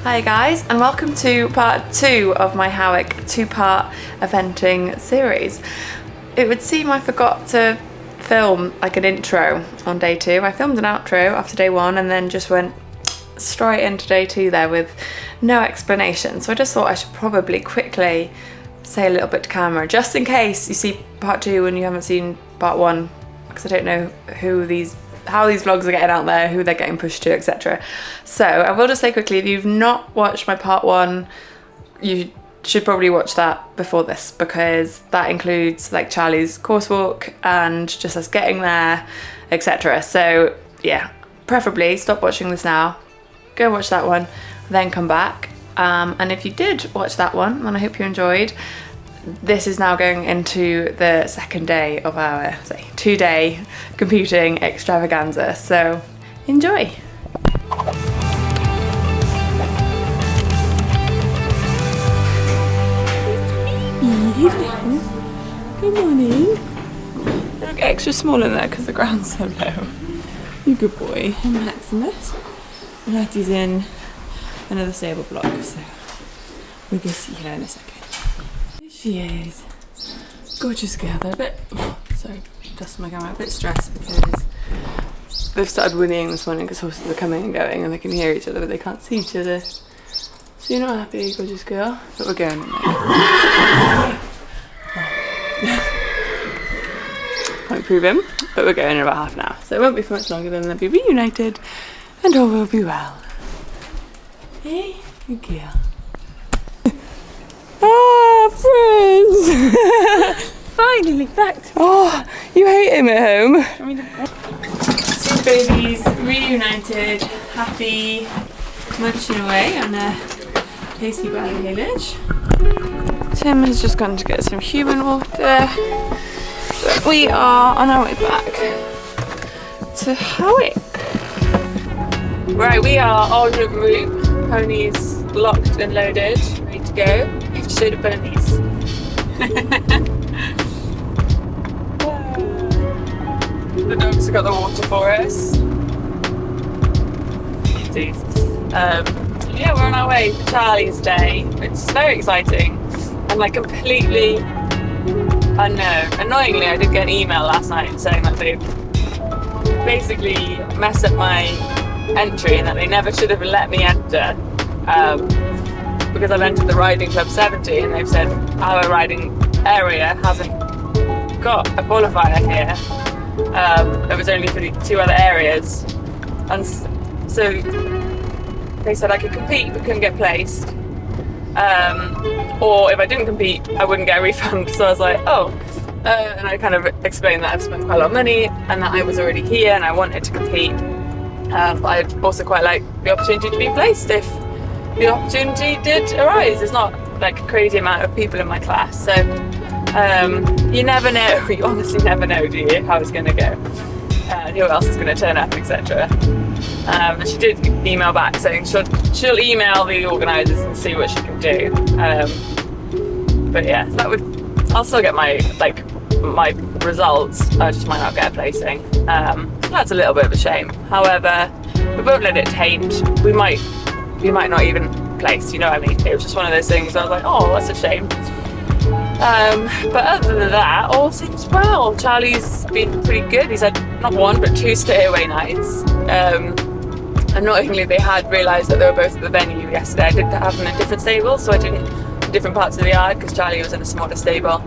Hi guys, and welcome to part 2 of my Howick two-part eventing series. It would seem I forgot to film like an intro on day 2. I filmed an outro after day 1 and then just went straight into day 2 there with no explanation. So I just thought I should probably quickly say a little bit to camera, just in case you see part 2 and you haven't seen part 1, because I don't know how these vlogs are getting out there, who they're getting pushed to, etc. So I will just say quickly, if you've not watched my part 1, you should probably watch that before this, because that includes like Charlie's coursework and just us getting there, etc. So yeah, preferably stop watching this now, go watch that one, then come back. And if you did watch that one, then I hope you enjoyed. This is now going into the second day of our, say, 2-day computing extravaganza, so enjoy! Good morning. They look extra small in there because the ground's so low. You good boy. And Maximus. And Hattie's in another stable block, so we'll go see her in a second. She is. Gorgeous girl. They're a bit, sorry, dusting my camera, a bit stressed because they've started whinnying this morning because horses are coming and going and they can hear each other but they can't see each other. So you're not happy, gorgeous girl? But we're going in there. Won't prove him, but we're going in about half an hour. So it won't be for much longer, then they'll be reunited and all will be well. Hey, good girl. Ah, friends! Finally back to me. Oh, you hate him at home. Two babies reunited, happy, munching away on their tasty valley village. Tim has just gone to get some human water. But we are on our way back to Howick. Right, we are en route. Ponies locked and loaded, ready to go. You have to show the ponies. The dogs have got the water for us. Yeah, we're on our way for Charlie's day, which is very exciting and like completely unknown. Annoyingly, I did get an email last night saying that they basically messed up my entry and that they never should have let me enter because I've entered the Riding Club 70 and they've said our riding area hasn't got a qualifier here. It was only for the 2 other areas, and so they said I could compete but couldn't get placed, or if I didn't compete I wouldn't get a refund. So I was like, oh, and I kind of explained that I've spent quite a lot of money and that I was already here and I wanted to compete. But I'd also quite like the opportunity to be placed if the opportunity did arise. There's not like a crazy amount of people in my class, so you never know. You honestly never know, do you, how it's going to go, who else is going to turn up, etc. And she did email back saying she'll email the organisers and see what she can do. But yeah, so that would, I'll still get my results. I just might not get a placing. That's a little bit of a shame. However, we won't let it taint. We might not even place, you know what I mean? It was just one of those things I was like, oh, that's a shame. But other than that, all seems well. Charlie's been pretty good. He's had not 1 but 2 stay away nights. Annoyingly, they had realised that they were both at the venue yesterday. I did have them in different stables, so I didn't in different parts of the yard because Charlie was in a smaller stable.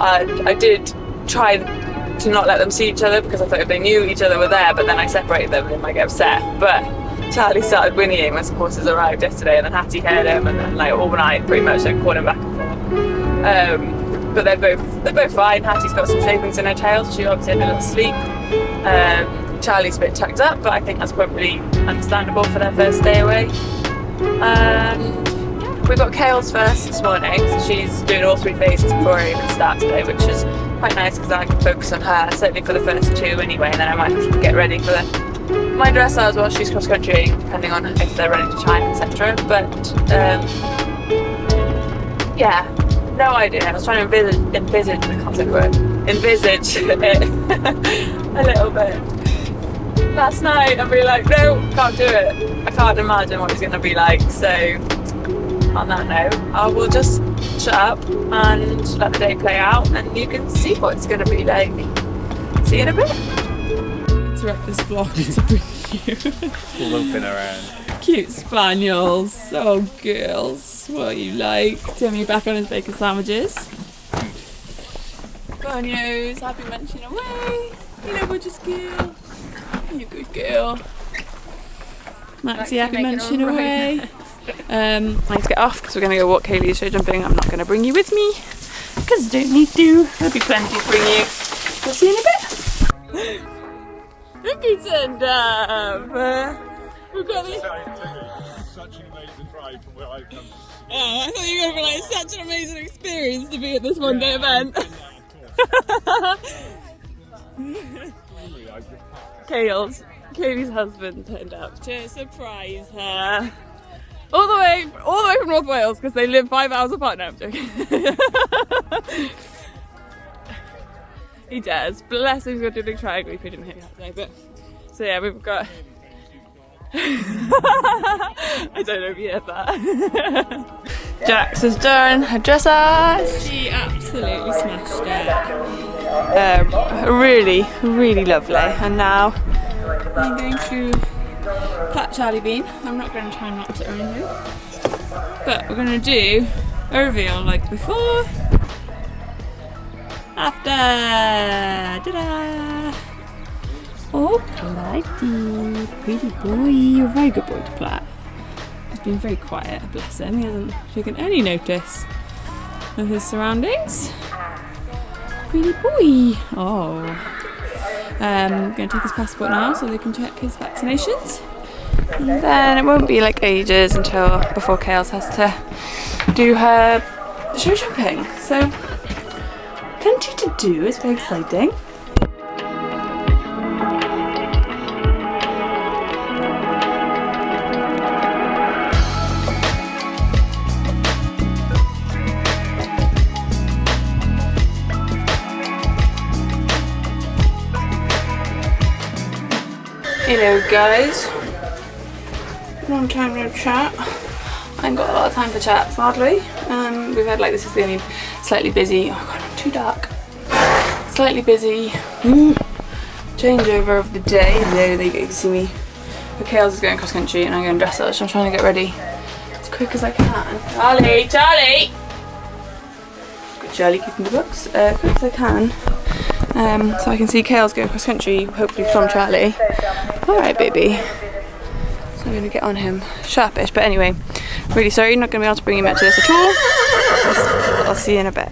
I did try to not let them see each other because I thought if they knew each other were there, but then I separated them, they might get upset. But Charlie started whinnying when some horses arrived yesterday, and then Hattie heard him, and then like all night pretty much like called him back and forth. But they're both fine. Hattie's got some shavings in her tail, so she obviously had a little sleep. Charlie's a bit tucked up, but I think that's probably understandable for their first day away. Yeah, we got Kale's first this morning, so she's doing all 3 phases before I even start today, which is quite nice because then I can focus on her, certainly for the first 2 anyway, and then I might have to get ready for my dressage while she's cross country, depending on if they're ready to chime, etc. But yeah, no idea. I was trying to envisage it a little bit. last night and be like, no, can't do it. I can't imagine what he's going to be like. So on that note, I will just shut up and let the day play out, and you can see what it's going to be like. See you in a bit. Interrupt this vlog to bring you looping around cute spaniels. Oh girls, what are you like? Timmy back on his bacon sandwiches. Gonyo's happy munching away. You know, gorgeous girl. You good girl. Maxie happy munching away. I need to get off because we're going to go walk Kaylee's show jumping. I'm not going to bring you with me because I don't need to. There'll be plenty to bring you. We'll see you in a bit. Look who turned up. We've got this. such an amazing ride from where I've come. Oh, I thought you were going to be like, such an amazing experience to be at this one day event. Kaylee's husband turned up to surprise her. All the way from North Wales because they live 5 hours apart. No, I'm joking. He does. Bless him, he's got a big triangle. We didn't hear that today, but so yeah, we've got. I don't know if you heard that. Jax has done her dressage. She absolutely smashed it. Really, really lovely. And now I'm going to pat Charlie Bean. I'm not going to try and match it or anything, but we're going to do a reveal like before, after. Ta-da! Oh, Clyde, pretty boy. You're a very good boy to play. He's been very quiet, bless him. He hasn't taken any notice of his surroundings. Pretty boy. Oh. I'm going to take his passport now so they can check his vaccinations. And then it won't be like ages until before Kales has to do her show jumping. So, plenty to do. It's very exciting. Hello guys, long time no chat. I ain't got a lot of time for chat sadly. We've had like, this is the only slightly busy, oh god I'm too dark, slightly busy changeover of the day. There you can see me. The Kales is going cross country and I'm going dressage, so I'm trying to get ready as quick as I can. Charlie! Good Charlie keeping the books, quick as I can. So I can see Kales going cross country, hopefully from Charlie. Alright baby. So I'm going to get on him sharpish, but anyway, really sorry, not going to be able to bring you back to this at all. I'll see you in a bit.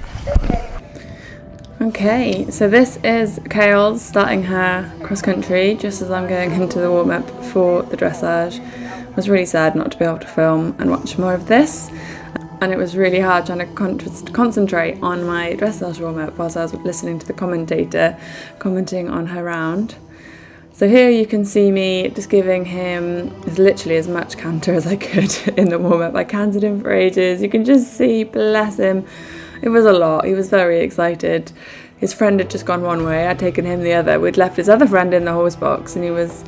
Okay, so this is Kales starting her cross country just as I'm going into the warm up for the dressage. I was really sad not to be able to film and watch more of this. And it was really hard trying to concentrate on my dressage warm-up whilst I was listening to the commentator commenting on her round. So here you can see me just giving him literally as much canter as I could in the warm-up. I cantered him for ages. You can just see, bless him, it was a lot. He was very excited. His friend had just gone one way, I'd taken him the other. We'd left his other friend in the horse box and he was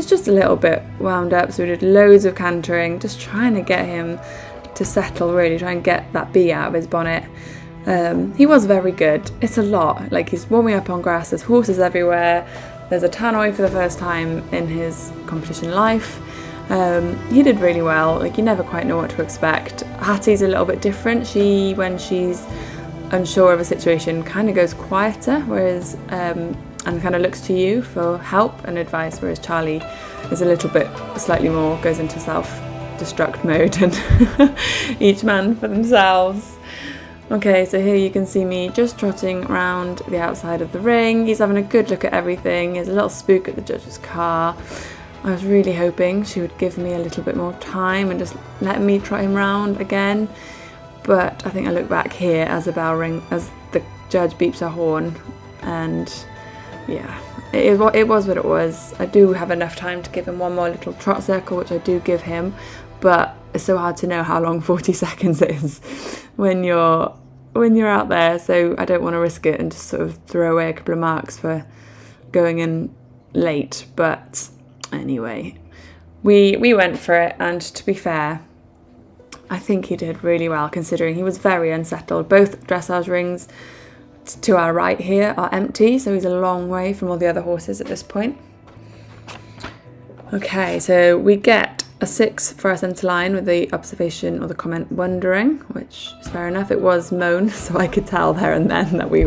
just a little bit wound up. So we did loads of cantering, just trying to get him to settle, really try and get that bee out of his bonnet. He was very good. It's a lot, like he's warming up on grass, there's horses everywhere, there's a tannoy for the first time in his competition life. He did really well, like you never quite know what to expect. Hattie's a little bit different. She, when she's unsure of a situation, kind of goes quieter, whereas and kind of looks to you for help and advice, whereas Charlie is a little bit slightly more, goes into self-destruct mode and each man for themselves. Okay, so here you can see me just trotting around the outside of the ring. He's having a good look at everything. There's a little spook at the judge's car. I was really hoping she would give me a little bit more time and just let me trot him round again. But I think I look back here as the bell ring, as the judge beeps her horn, and yeah, it was what it was. I do have enough time to give him one more little trot circle, which I do give him, but it's so hard to know how long 40 seconds is when you're out there, so I don't want to risk it and just sort of throw away a couple of marks for going in late. But Anyway, we went for it, and to be fair, I think he did really well considering he was very unsettled. Both dressage rings to our right here are empty, so he's a long way from all the other horses at this point. Okay, so we get a 6 for our centre line with the observation or the comment wondering, which is fair enough. It was mown, so I could tell there and then that we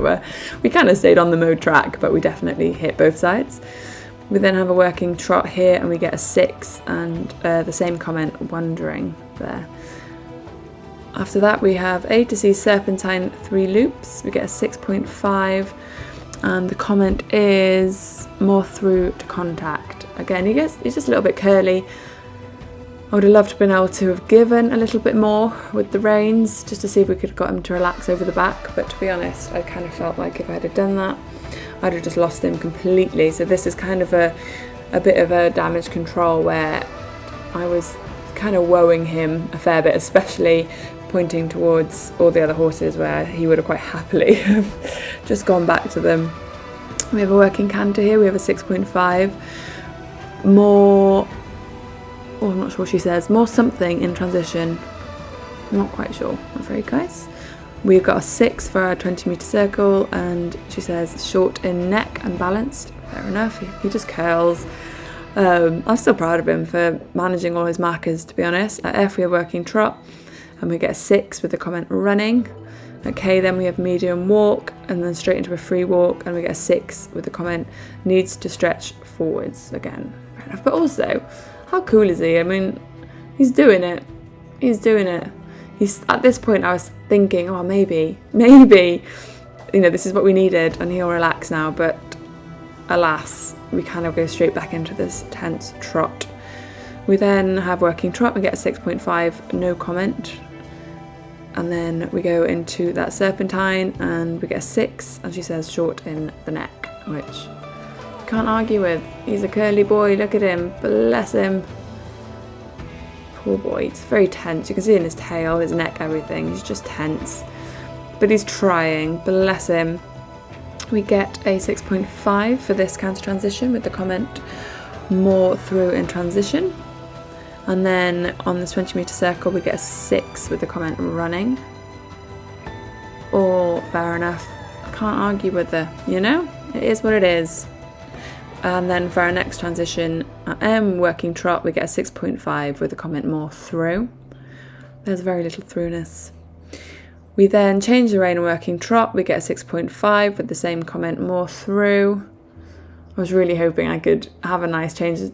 kind of stayed on the mowed track, but we definitely hit both sides. We then have a working trot here and we get a 6 and the same comment wondering there. After that we have A to C serpentine 3 loops, we get a 6.5, and the comment is more through to contact. Again, it's just a little bit curly. I would have loved to have been able to have given a little bit more with the reins, just to see if we could have got him to relax over the back, but to be honest, I kind of felt like if I had done that, I'd have just lost him completely. So this is kind of a bit of a damage control where I was kind of woeing him a fair bit, especially pointing towards all the other horses where he would have quite happily have just gone back to them. We have a working canter here, we have a 6.5. More, I'm not sure what she says, more something in transition. I'm not quite sure, I'm afraid, guys. We've got a 6 for our 20-metre circle, and she says short in neck and balanced. Fair enough, he just curls. I'm still proud of him for managing all his markers, to be honest. At F we have working trot, and we get a 6 with the comment running. At K then we have medium walk, and then straight into a free walk, and we get a 6 with the comment needs to stretch forwards. Again, fair enough. But also, how cool is he? I mean, he's doing it. At this point I was thinking, oh, maybe, this is what we needed and he'll relax now, but alas, we kind of go straight back into this tense trot. We then have working trot, we get a 6.5, no comment, and then we go into that serpentine and we get a 6, and she says short in the neck, which can't argue with. He's a curly boy, look at him, bless him. Poor boy, he's very tense. You can see in his tail, his neck, everything. He's just tense. But he's trying, bless him. We get a 6.5 for this counter transition with the comment more through in transition. And then on this 20-metre circle, we get a 6 with the comment running. Or fair enough. I can't argue with her, It is what it is. And then for our next transition, at M, working trot, we get a 6.5 with the comment more through. There's very little throughness. We then change the rein and working trot, we get a 6.5 with the same comment more through. I was really hoping I could have a nice change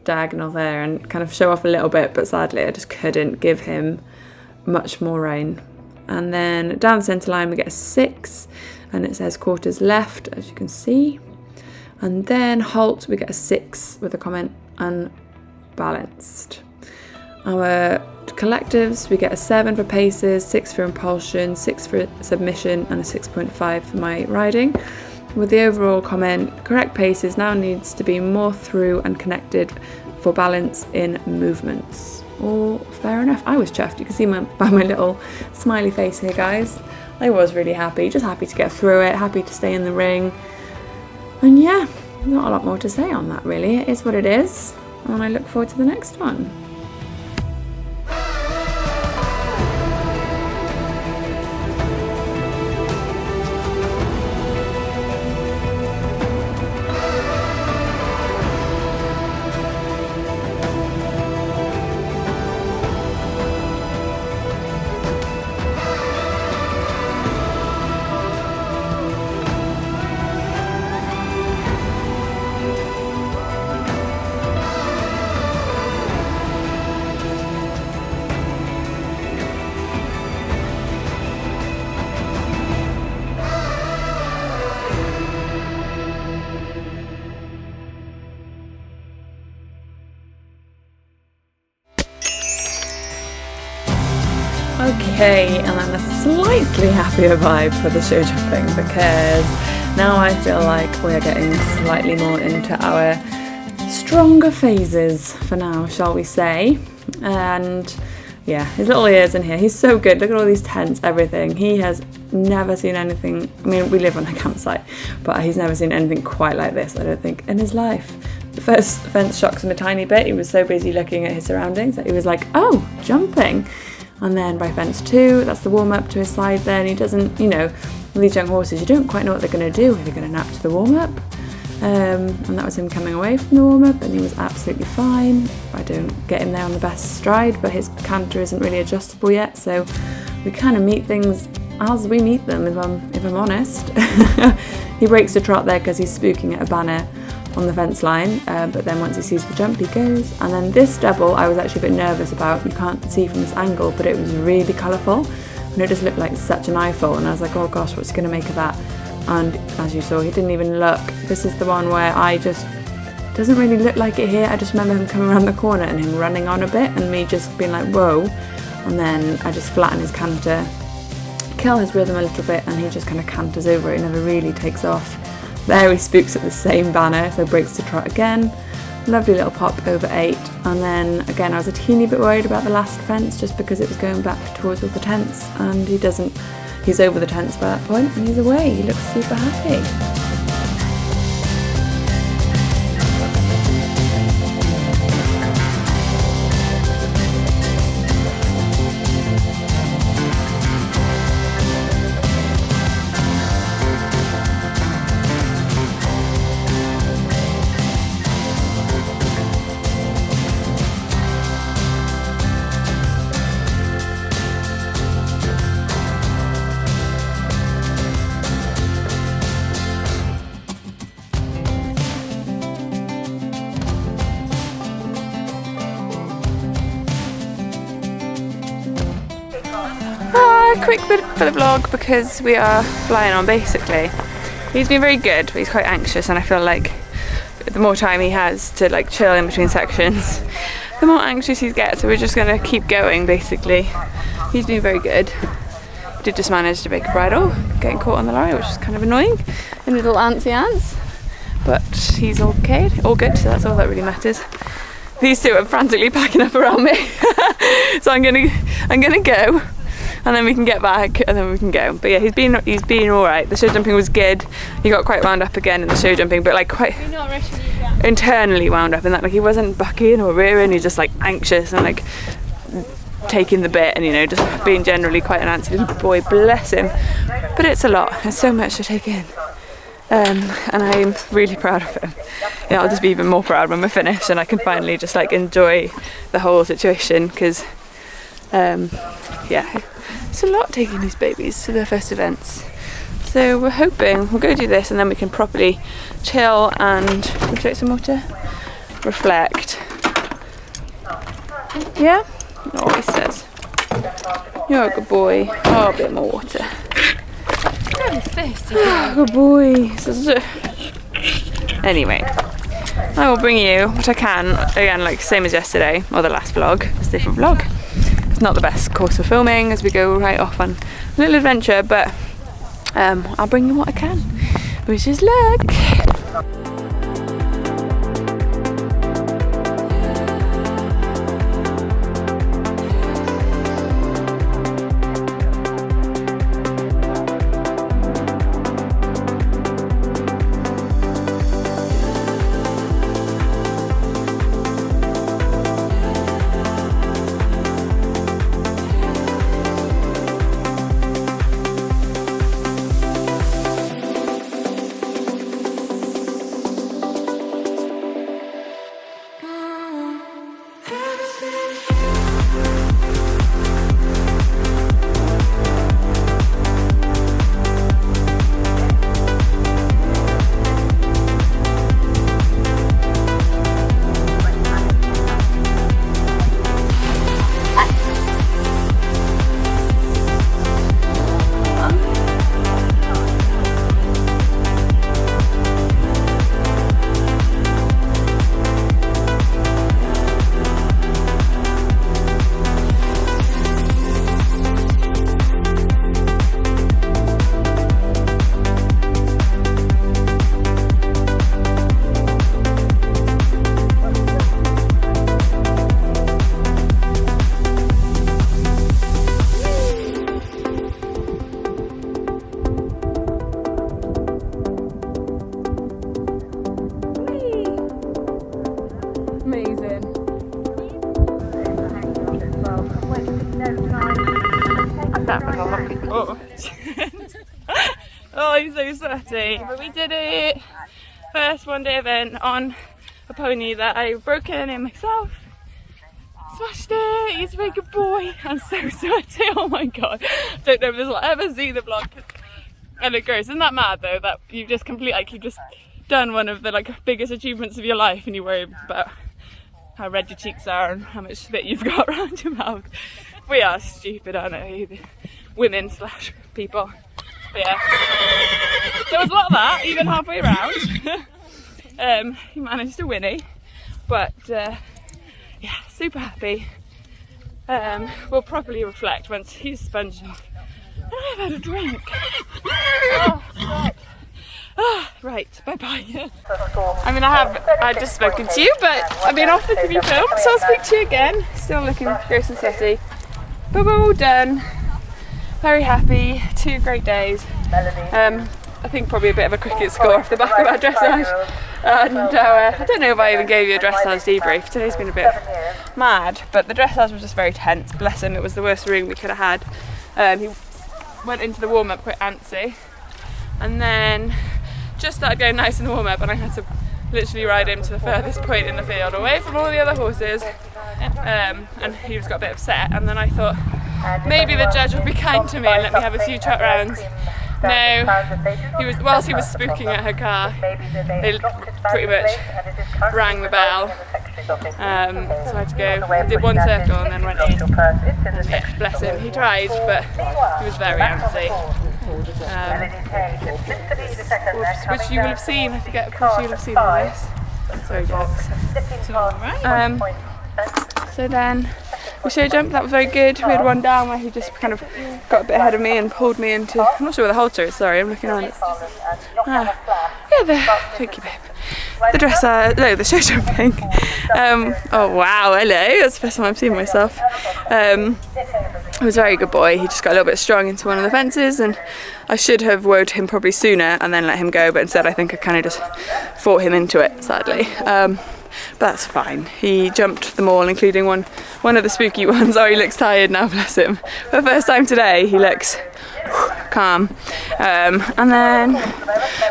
diagonal there and kind of show off a little bit, but sadly I just couldn't give him much more rein. And then down the centre line we get a 6, and it says quarters left, as you can see. And then halt, we get a 6 with the comment unbalanced. Our collectives, we get a 7 for paces, 6 for impulsion, 6 for submission, and a 6.5 for my riding. With the overall comment, correct paces now needs to be more through and connected for balance in movements. All fair enough. I was chuffed. You can see by my little smiley face here, guys. I was really happy, just happy to get through it, happy to stay in the ring. And yeah, not a lot more to say on that really. It is what it is, and I look forward to the next one. Okay, and I'm a slightly happier vibe for the show jumping because now I feel like we're getting slightly more into our stronger phases for now, shall we say. And yeah, his little ears in here, he's so good. Look at all these tents, everything. He has never seen anything. I mean, we live on a campsite, but he's never seen anything quite like this, I don't think, in his life. The first fence shocks him a tiny bit. He was so busy looking at his surroundings that he was like, oh, jumping. And then by fence 2, that's the warm-up to his side there, and he doesn't, you know, with these young horses, you don't quite know what they're going to do. Are they going to nap to the warm-up? And that was him coming away from the warm-up, and he was absolutely fine. I don't get him there on the best stride, but his canter isn't really adjustable yet, so we kind of meet things as we meet them, if I'm honest. He breaks the trot there because he's spooking at a banner on the fence line, but then once he sees the jump, he goes. And then this double, I was actually a bit nervous about. You can't see from this angle, but it was really colourful, and it just looked like such an eyeful. And I was like, oh gosh, what's he going to make of that? And as you saw, he didn't even look. This is the one where doesn't really look like it here. I just remember him coming around the corner and him running on a bit, and me just being like, whoa. And then I just flatten his canter, kill his rhythm a little bit, and he just kind of canters over it. He never really takes off. There he spooks at the same banner, so breaks the trot again. Lovely little pop over 8. And then again, I was a teeny bit worried about the last fence just because it was going back towards all the tents, and he's over the tents by that point, and he's away. He looks super happy. Quick bit for the vlog because we are flying on basically. He's been very good, but he's quite anxious, and I feel like the more time he has to like chill in between sections, the more anxious he gets, so we're just going to keep going basically. He's been very good. Did just manage to break a bridle, getting caught on the lorry, which is kind of annoying in little antsy ants, but he's okay, all good, so that's all that really matters. These two are frantically packing up around me. So I'm gonna go, and then we can get back, and then we can go. But yeah, he's been all right. The show jumping was good. He got quite wound up again in the show jumping, but like quite internally wound up in that, like he wasn't bucking or rearing. He's just like anxious and like taking the bit, and you know, just being generally quite an antsy little boy. Bless him. But it's a lot. There's so much to take in. And I'm really proud of him. Yeah, I'll just be even more proud when we're finished and I can finally just like enjoy the whole situation, because yeah, it's a lot taking these babies to their first events. So we're hoping we'll go do this and then we can properly chill and would you like some water? Reflect. Yeah? Oh, he says. You're a good boy. Oh, a bit more water. Good boy. Anyway, I will bring you what I can, again, like same as yesterday, or the last vlog. It's a different vlog. It's not the best course for filming as we go right off on a little adventure, but I'll bring you what I can. Wish us luck. Oh. Oh, I'm so sweaty. But we did it. First one-day event on a pony that I broken in myself. Smashed it. He's a very good boy. I'm so sweaty. Oh my god. Don't know if this will ever see the vlog. And it goes. Isn't that mad though? That you've just you've just done one of the biggest achievements of your life, and you worry about how red your cheeks are and how much spit you've got around your mouth. We are stupid, aren't we? Women / people. But yeah. There was a lot of that, even halfway around. He managed to whinny. But yeah, super happy. We'll properly reflect once he's sponged off. And I've had a drink. Oh, stop. Oh, right, bye-bye. I mean, I've just spoken to you, but I've been offered to be filmed, so I'll speak to you again. Still looking gross and sweaty. But we're all done. Very happy. 2 great days. I think probably a bit of a cricket score off the back of our dressage. And I don't know if I even gave you a dressage debrief. Today's been a bit mad, but the dressage was just very tense. Bless him, it was the worst room we could have had. He went into the warm-up quite antsy, and then just started going nice in the warm-up, and I had to literally ride him to the furthest point in the field, away from all the other horses, and he just got a bit upset. And then I thought maybe the judge would be kind to me and let me have a few trot rounds. No, whilst he was spooking at her car, they pretty much rang the bell. So I had to go, did one circle and then went in. And yeah, bless him, he tried, but he was very antsy. Which you will have seen, I forget, of course you will have seen all this. Sorry, Jax. So then we show jump, that was very good. We had one down where he just kind of got a bit ahead of me and pulled me into, I'm not sure where the halter is, sorry, I'm looking on it. Thank you, babe. The dressage, no, the show jumping. Oh wow, hello, that's the first time I've seen myself. He was a very good boy. He just got a little bit strung into one of the fences, and I should have woed him probably sooner and then let him go, but instead I think I kind of just fought him into it, sadly. But that's fine. He jumped them all, including one of the spooky ones. Oh, he looks tired now, bless him. For the first time today, he looks calm. And then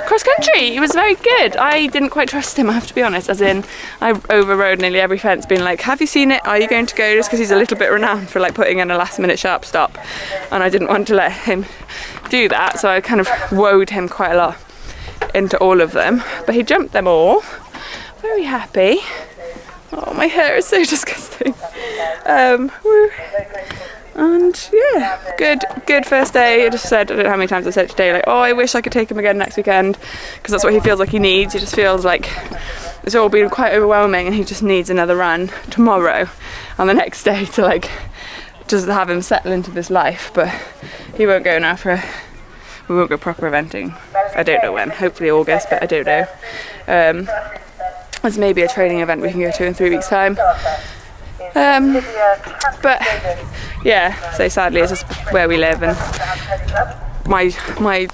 cross country, he was very good. I didn't quite trust him, I have to be honest, as in I overrode nearly every fence being like, have you seen it? Are you going to go? Just because he's a little bit renowned for putting in a last minute sharp stop, and I didn't want to let him do that, so I kind of woed him quite a lot into all of them, but he jumped them all. Very happy. Oh, my hair is so disgusting. And yeah, good first day. I just said, I don't know how many times I said it today, oh, I wish I could take him again next weekend, because that's what he feels like he needs. He just feels like it's all been quite overwhelming and he just needs another run tomorrow and the next day to just have him settle into this life. But he won't go now we won't go proper eventing. I don't know when, hopefully August, but I don't know. There's maybe a training event we can go to in 3 weeks' time. But yeah, so sadly it's just where we live, and my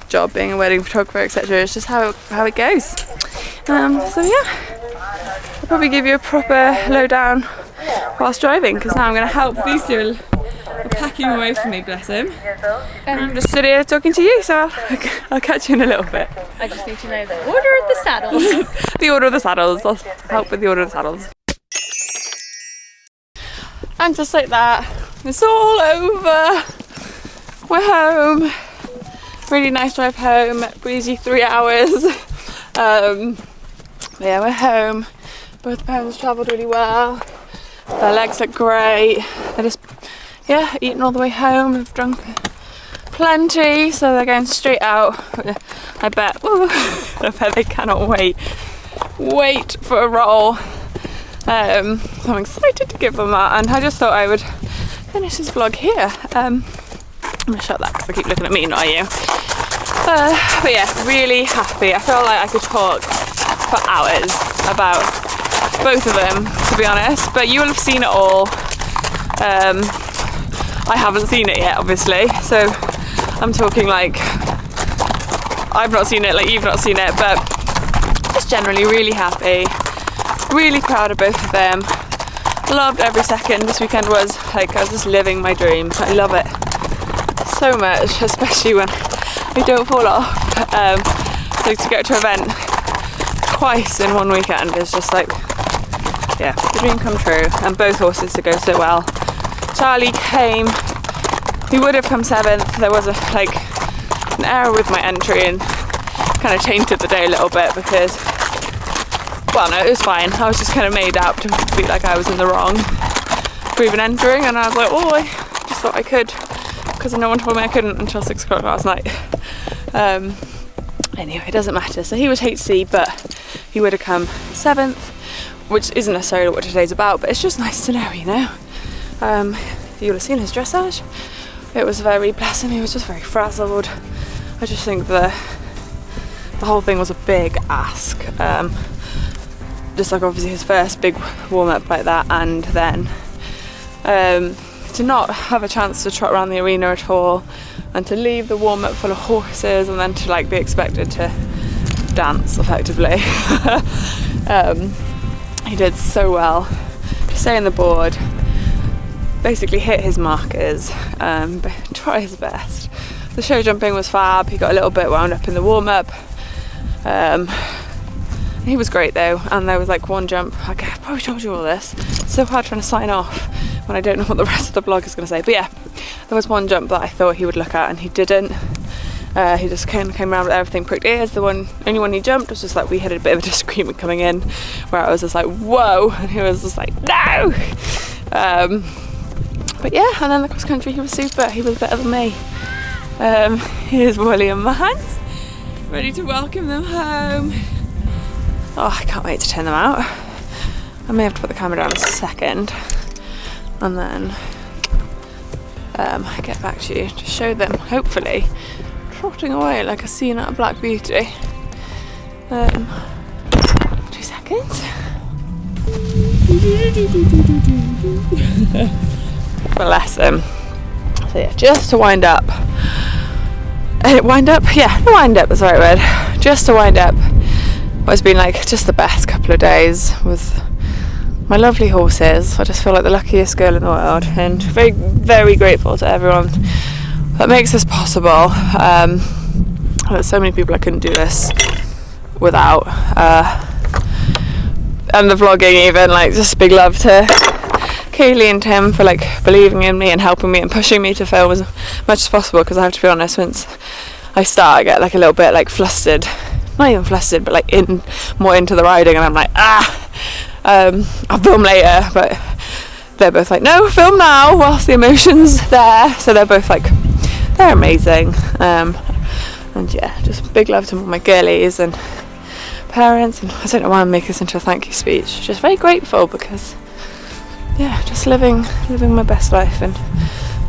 job being a wedding photographer, etc., is just how it goes. So yeah, I'll probably give you a proper lowdown whilst driving, because now I'm going to help these two are packing away from me, bless him. I'm just sitting here talking to you, so I'll catch you in a little bit. I just need to know the order of the saddles. The order of the saddles. I'll help with the order of the saddles. And just like that, it's all over. We're home. Really nice drive home. Breezy 3 hours. Yeah, we're home. Both parents travelled really well. Their legs look great. They're just, yeah, eating all the way home. They've drunk plenty, so they're going straight out. I bet they cannot wait for a roll. So I'm excited to give them that, and I just thought I would finish this vlog here. I'm gonna shut that because I keep looking at me, not at you. But yeah, really happy. I feel like I could talk for hours about both of them, to be honest, but you will have seen it all. I haven't seen it yet, obviously, so I'm talking I've not seen it, you've not seen it, but just generally really happy, really proud of both of them. Loved every second. This weekend was I was just living my dream. I love it so much, especially when we don't fall off. So to go to an event twice in one weekend is just like, yeah, the dream come true. And both horses to go so well. Charlie came, he would have come 7th. There was an error with my entry and kind of tainted the day a little bit because, well, no, it was fine. I was just kind of made out to feel like I was in the wrong for even entering, and I was like, oh, I just thought I could, because no one told me I couldn't until 6 o'clock last night. Anyway, it doesn't matter. So he was HC, but he would have come 7th, which isn't necessarily what today's about, but it's just nice to know, you know. You'll have seen his dressage. It was very, bless him, he was just very frazzled. I just think the whole thing was a big ask. Just like obviously his first big warm-up like that, and then to not have a chance to trot around the arena at all, and to leave the warm-up full of horses, and then to like be expected to dance effectively. He did so well to stay on the board, basically hit his markers, but try his best. The show jumping was fab. He got a little bit wound up in the warm-up. He was great though, and there was like one jump, I probably told you all this, it's so hard trying to sign off when I don't know what the rest of the vlog is going to say, but yeah, there was one jump that I thought he would look at and he didn't. He just came around with everything pricked ears. The only one he jumped was just like, we had a bit of a disagreement coming in where I was just like, whoa, and he was just like, no. But yeah, and then the cross country, he was super, he was better than me. Here's Wooly and Matt, ready to welcome them home. Oh, I can't wait to turn them out. I may have to put the camera down a second and then I get back to you to show them, hopefully, trotting away like a scene out of Black Beauty. 2 seconds. Bless him. So yeah, just to wind up. Wind up is the right word. Just to wind up. It's been like just the best couple of days with my lovely horses. I just feel like the luckiest girl in the world, and very, very grateful to everyone that makes this possible. There's so many people I couldn't do this without, and the vlogging even, like just big love to Kaylee and Tim for like believing in me and helping me and pushing me to film as much as possible, because I have to be honest, once I start I get like a little bit like flustered, not even flustered, but like more into the riding, and I'm like, I'll film later, but they're both like, no, film now whilst the emotion's there. So they're both like, they're amazing. And yeah, just big love to all my girlies and parents, and I don't know why I'm making this into a thank you speech, just very grateful because yeah, just living my best life, and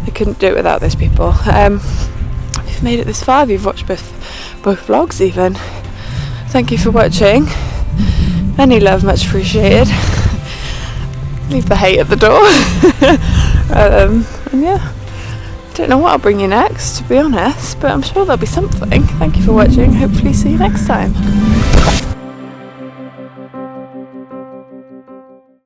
I couldn't do it without those people. If you've made it this far, if you've watched both vlogs even, thank you for watching. Any love much appreciated. Leave the hate at the door. And yeah, don't know what I'll bring you next, to be honest, but I'm sure there'll be something. Thank you for watching. Hopefully see you next time.